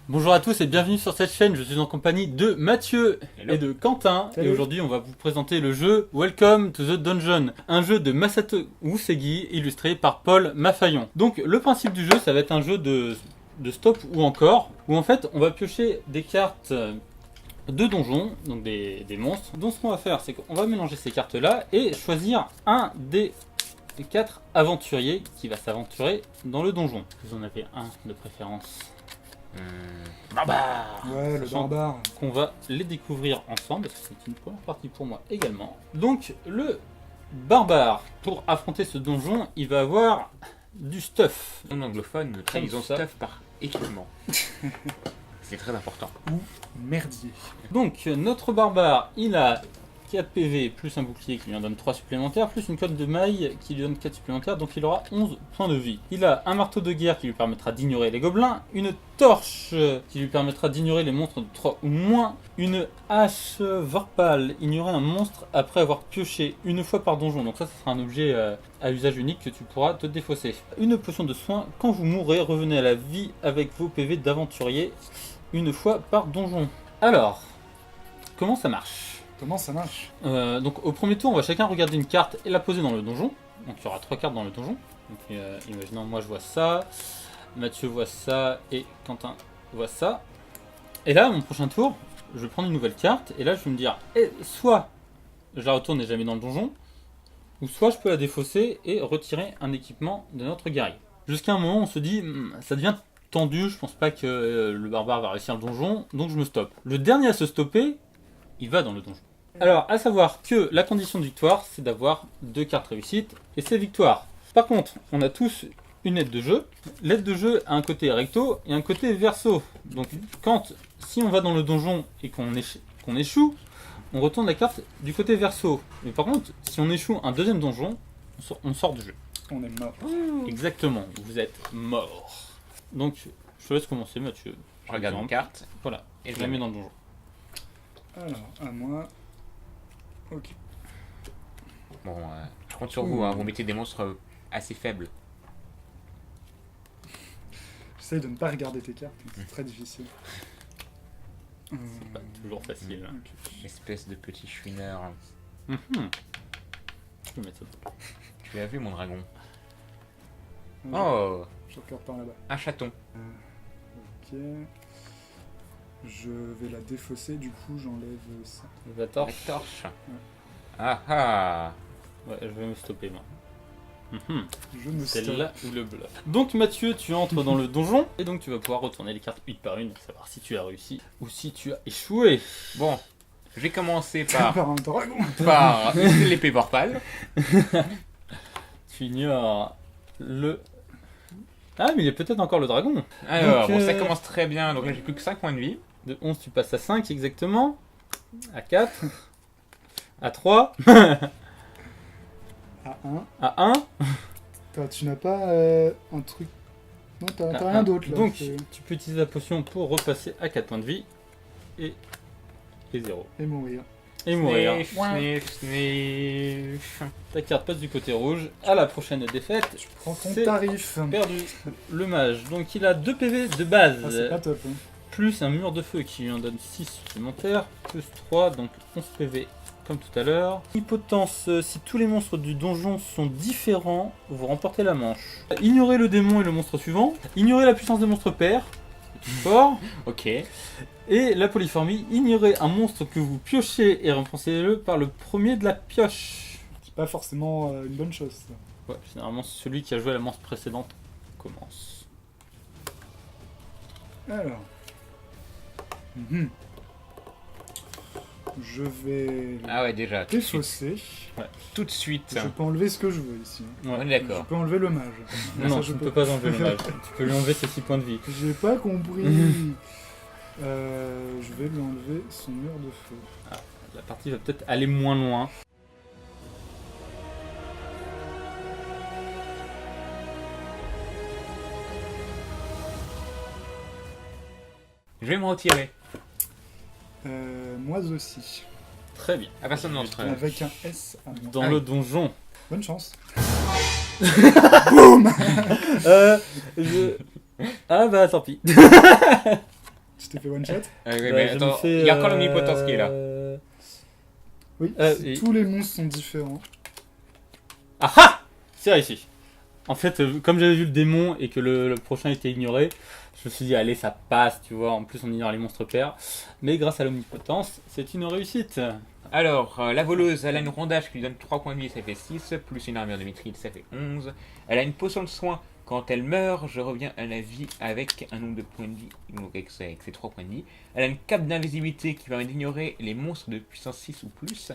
Bonjour à tous et bienvenue sur cette chaîne, je suis en compagnie de Mathieu Hello. et de Quentin. Salut. Et aujourd'hui on va vous présenter le jeu Welcome to the Dungeon, un jeu de Masato Usegi illustré par Paul Maffaillon. Donc le principe du jeu, ça va être un jeu de stop ou encore, où en fait on va piocher des cartes de donjons, donc des monstres. Donc ce qu'on va faire, c'est qu'on va mélanger ces cartes là et choisir un des 4 aventuriers qui va s'aventurer dans le donjon. Vous en avez un de préférence. Barbare. Ouais, le Sachant barbare. qu'on va les découvrir ensemble, parce que c'est une première partie pour moi également. Donc le barbare, pour affronter ce donjon, il va avoir du stuff. En anglophone, nous traduisons ça. stuff par équipement. C'est très important. Ou merdier. Donc notre barbare, il a 4 PV plus un bouclier qui lui en donne 3 supplémentaires, plus une cotte de maille qui lui donne 4 supplémentaires, donc il aura 11 points de vie. Il a un marteau de guerre qui lui permettra d'ignorer les gobelins, une torche qui lui permettra d'ignorer les monstres de 3 ou moins, une hache Vorpal, ignorer un monstre après avoir pioché une fois par donjon, donc ça sera un objet à usage unique que tu pourras te défausser. Une potion de soin, quand vous mourrez, revenez à la vie avec vos PV d'aventurier une fois par donjon. Alors, comment ça marche ? Comment ça marche? Donc au premier tour, on va chacun regarder une carte et la poser dans le donjon. Donc il y aura 3 cartes dans le donjon. Donc imaginons, moi je vois ça, Mathieu voit ça et Quentin voit ça. Et là, mon prochain tour, je vais prendre une nouvelle carte et là je vais me dire, soit je la retourne et je la mets dans le donjon, ou soit je peux la défausser et retirer un équipement de notre guerrier. Jusqu'à un moment, on se dit, ça devient tendu, je pense pas que le barbare va réussir le donjon, donc je me stoppe. Le dernier à se stopper, il va dans le donjon. Alors, à savoir que la condition de victoire, c'est d'avoir 2 cartes réussites, et c'est victoire. Par contre, on a tous une aide de jeu. L'aide de jeu a un côté recto et un côté verso. Donc, si on va dans le donjon et qu'on échoue, on retourne la carte du côté verso. Mais par contre, si on échoue un deuxième donjon, on sort du jeu. On est mort. Exactement, vous êtes mort. Donc, je te laisse commencer, Mathieu. Je regarde une carte Voilà, et je la mets dans le donjon. Alors, à moi. Ok. Bon, je compte sur vous, hein, vous mettez des monstres assez faibles. J'essaye de ne pas regarder tes cartes, c'est très difficile. C'est pas toujours facile. Ok. Espèce de petit chouineur. Je peux mettre ça. Tu as vu mon dragon? Ouais, Oh, je regarde par là-bas. un chaton. Ok. Je vais la défausser, du coup j'enlève ça. La La torche. torche. Ah ah. Ouais, je vais me stopper moi. Je me C'est stoppe. là où le bluff. Donc Mathieu, tu entres dans le donjon et donc tu vas pouvoir retourner les cartes une par une pour savoir si tu as réussi ou si tu as échoué. Bon, je vais commencer par Par un dragon. utiliser l'épée Vorpal. Tu ignores le... Ah mais il y a peut-être encore le dragon. Alors, Donc, bon, ça commence très bien, donc là j'ai plus que 5 points de vie. De 11 tu passes à 5 exactement. À 4. À 3. À 1. À 1. Tu n'as pas un truc. Non, t'as À rien un. d'autre là. Donc c'est- tu peux utiliser la potion pour repasser à 4 points de vie. Et 0. Et mourir. Et mourir. Sniff, sniff, sniff. Ta carte passe du côté rouge. À la prochaine défaite, Prends ton c'est tarif. perdu. Le mage. Donc il a 2 PV de Ah, base. c'est pas top. Hein. Plus un mur de feu qui lui en donne 6 supplémentaires. Plus 3, donc 11 PV comme tout à l'heure. Potence, si tous les monstres du donjon sont différents, vous remportez la manche. Ignorez le démon et le monstre suivant. Ignorez la puissance des monstres pairs. C'est fort. Ok. Et la polyformie, ignorez un monstre que vous piochez et remplacez-le par le premier de la pioche. C'est pas forcément une bonne chose. Ça. Ouais, généralement celui qui a joué à la manche précédente commence. Alors. Mhm. Je vais Ah ouais, déjà, tout de suite. défausser. Tout de suite. Je peux enlever ce que je veux ici. Ouais. On est d'accord. Je peux enlever le mage. Non, Ça, tu ne peux pas enlever le mage. Tu peux lui enlever ses 6 points de vie. J'ai pas compris. Je vais lui enlever son mur de feu. La partie va peut-être aller moins loin. Je vais me retirer. Moi aussi. Très bien. À personne d'entre eux. Avec un S à moi. Dans Ah le oui. donjon. Bonne chance. Ah bah tant pis. Tu t'es fait one shot? Ouais, Bah, mais je me attends, fais, il y a encore l'omnipotence qui est là. Oui, et- tous les monstres sont différents. Ah ah! C'est réussi. En fait, comme j'avais vu le démon et que le prochain était ignoré, je me suis dit, allez, ça passe, tu vois. En plus, on ignore les monstres pairs. Mais grâce à l'omnipotence, c'est une réussite. Alors, la voleuse, elle a une rondage qui lui donne 3 points de vie, ça fait 6, plus une armure de mithril, ça fait 11. Elle a une potion de soin. Quand elle meurt, je reviens à la vie avec un nombre de points de vie, donc avec ses 3 points de vie. Elle a une cape d'invisibilité qui permet d'ignorer les monstres de puissance 6 ou plus.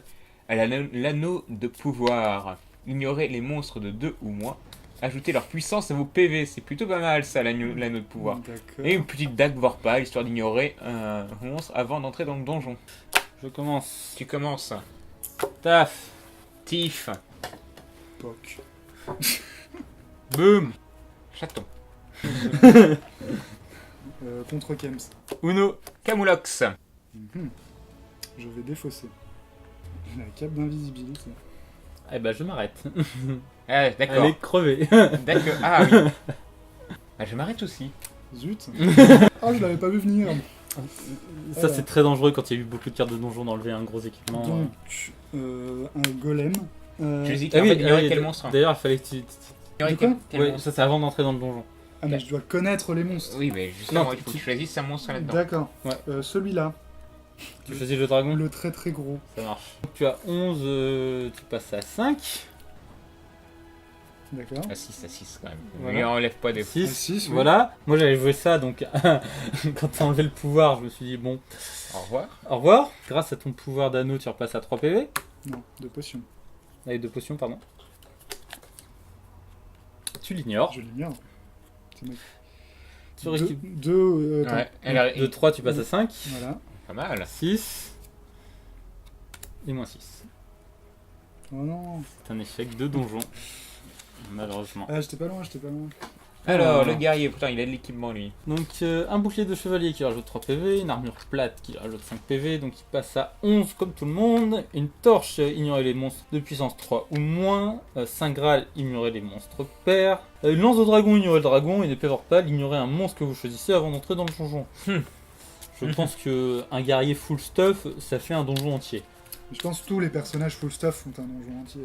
Elle a l'anneau de pouvoir. Ignorer les monstres de 2 ou moins. Ajouter leur puissance à vos PV. C'est plutôt pas mal ça, l'anneau de pouvoir. D'accord. Et une petite dague Vorpal, histoire d'ignorer un monstre avant d'entrer dans le donjon. Je commence. Tu commences. Taf. Tiff. Poc. Boum. Chaton. Contre Kems. Uno. Camoulox. Mhm. Je vais défausser. J'ai la cape d'invisibilité. Eh ben, je m'arrête. Ah, Elle d'accord. est crevée. D'accord. Ah oui. Ah, je m'arrête aussi. Zut. Ah, je l'avais pas vu venir. Ça, c'est très dangereux quand il y a eu beaucoup de cartes de donjon d'enlever un gros équipement. Donc, un golem. J'hésite Ah en fait, oui, ignorer quel monstre. D'ailleurs, il fallait que tu. Ignorer De quoi quel Ouais, monstre. ça, c'est avant d'entrer dans le donjon. Ah, mais je dois connaître les monstres. Oui, mais justement, Non, il faut que tu- tu choisisses un monstre là-dedans. D'accord. Ouais. Celui-là. Tu choisis le dragon. Le très très gros. Ça marche. Donc, tu as 11, tu passes à 5. D'accord. Ah 6 à 6 quand même. Voilà. Mais enlève pas des... 6. Ah, six, oui. Voilà. Moi, j'avais joué ça, donc quand t'as enlevé le pouvoir, je me suis dit, bon, Au revoir. au revoir. Grâce à ton pouvoir d'anneau, tu repasses à 3 PV. Non, de potions. Avec 2 potions, pardon. Tu l'ignores. Je l'ignore. C'est moi. Tu récupères. Attends. Ouais, elle a... De 3, tu passes à 5. Voilà. Pas mal. 6. Et moins 6. Oh non. C'est un échec de donjon. Malheureusement. Ah, j'étais pas loin. Alors, Ah. le guerrier, putain, il a de l'équipement lui. Donc un bouclier de chevalier qui rajoute 3 PV, une armure plate qui rajoute 5 PV, donc il passe à 11 comme tout le monde, une torche ignorer les monstres de puissance 3 ou moins, 5 Graal ignorer les monstres pairs, une lance de dragon ignorer le dragon, et une épée vorpale ignorer un monstre que vous choisissez avant d'entrer dans le donjon. Je pense que un guerrier full stuff, ça fait un donjon entier. Je pense que tous les personnages full stuff font un donjon entier.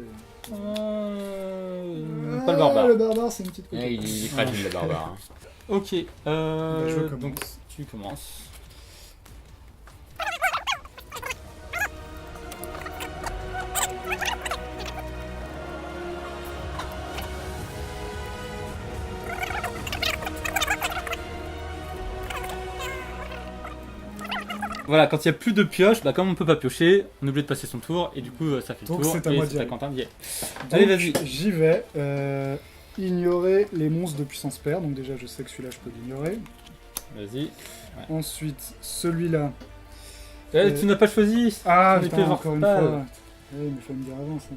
Pas le barbare. Le barbare, c'est une petite Ouais, coquille. il est fragile le barbare. Hein. Ok, je commence. donc tu commences. Voilà, quand il n'y a plus de pioche, bah comme on peut pas piocher, on est obligé de passer son tour et du coup ça fait le Donc tour. c'est à et moi d'y c'est à aller. Quentin d'y aller. Donc, Allez, vas-y. J'y vais. Ignorer les monstres de puissance pair. Donc déjà, je sais que celui-là, je peux l'ignorer. Vas-y. Ensuite, celui-là. Tu n'as pas choisi. Ah, On putain, était encore une Vorpal. fois. Oui, mais faut me dire avant ça.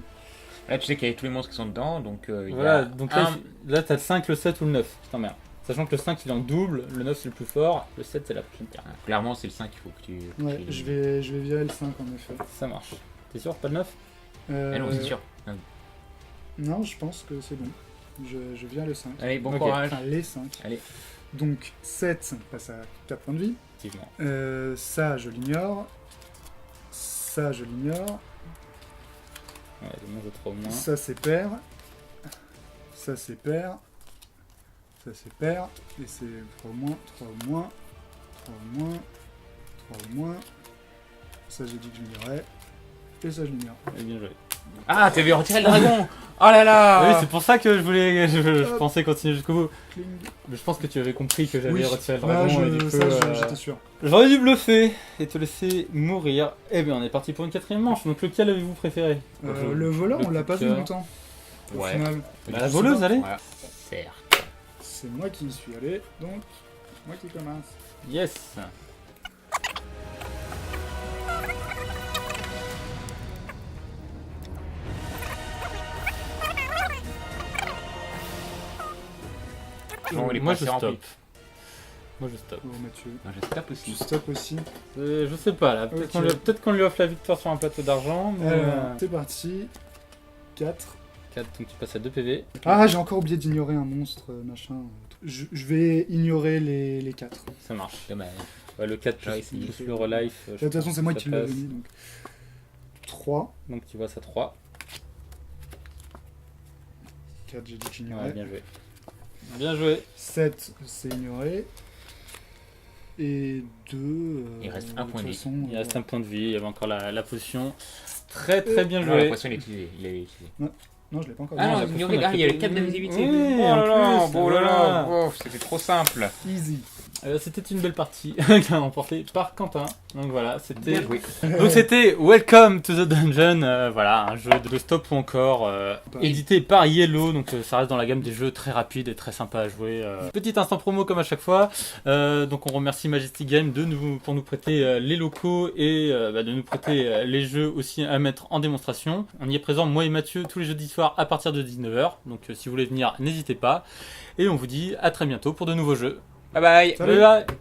Là, tu sais qu'il y a tous les monstres qui sont dedans, donc il Voilà, y a donc là, un... là t'as le 5, le 7 ou le 9. Putain merde. Sachant que le 5 il est en double, le 9 c'est le plus fort, le 7 c'est la prochaine carte. Ah, clairement, c'est le 5 qu'il faut que tu... Ouais, je vais virer le 5 en effet. Ça marche. T'es sûr, pas le 9? Ah non, c'est sûr. Non, je pense que c'est bon. Je vire le 5. Allez, bon Ok. courage. Enfin, les 5. Allez. Donc 7 passe à 4 points de vie. Effectivement. Ça, je l'ignore. Ça, je l'ignore. Ouais, le moins de 3 au moins. Ça, c'est pair. Ça, c'est pair. Ça, c'est pair. Et c'est 3 au moins, 3 au moins, 3 au moins, 3 au moins. Ça, j'ai dit que je l'ignorais. Et ça, je l'ignore. Ouais, bien joué. Ah, t'avais retiré le dragon. Oh là Ah là. oui, c'est pour ça que je voulais. Je pensais continuer jusqu'au bout. Cling. Mais je pense que tu avais compris que j'avais Oui, retiré le bah, dragon et du coup. j'étais sûr. J'aurais dû bluffer et te laisser mourir. Eh bien, on est parti pour une 4ème manche. Donc, lequel avez-vous préféré? Le voleur, on l'a pas vu cœur. longtemps. Au Ouais. final, Bah, la voleuse, allez. Voilà. Certes. c'est moi qui y suis allé, donc moi qui commence. Yes. Non, il est Moi pas je assez rempli. stoppe. Moi je stoppe. Bon, Mathieu, Non, je tape tu aussi. stop aussi. Je sais pas là, peut-être Ok. qu'on lui offre la victoire sur un plateau d'argent, mais. C'est parti. 4. 4, donc tu passes à 2 PV. Ah, j'ai encore oublié d'ignorer un monstre, machin. Je vais ignorer les 4. Ça marche. Dommage. Ouais, le 4 J'aurais plus, essayé. plus le relife. De toute façon, c'est moi qui l'avais passe. mis. Donc 3. Donc tu vois ça 3. 4, j'ai dit que Ouais, j'ignorais. bien joué. Bien joué. 7, c'est ignoré. Et 2. Il reste un point de vie. Il reste un point de vie, il y avait encore la potion. Très très bien Non, la joué. potion, il est utilisé. Il est utilisé. Non, je l'ai pas encore Ah dit. non, la ignoré. potion, Ah, il y a le fait- 4 d'invisibilité. Oui, oh en là là, plus, oh là là, voilà. oh, c'était trop simple. Easy. C'était une belle partie qui a remporté par Quentin. Donc voilà, c'était. Bien joué. Donc c'était Welcome to the Dungeon, voilà, un jeu de stop ou encore édité par Yellow, donc ça reste dans la gamme des jeux très rapides et très sympa à jouer. Petit instant promo comme à chaque fois, donc on remercie Majestic Game pour nous prêter les locaux et de nous prêter les jeux aussi à mettre en démonstration. On y est présent, moi et Mathieu, tous les jeudis soirs à partir de 19h, donc si vous voulez venir, n'hésitez pas. Et on vous dit à très bientôt pour de nouveaux jeux. Bye bye. Salut. Bye bye.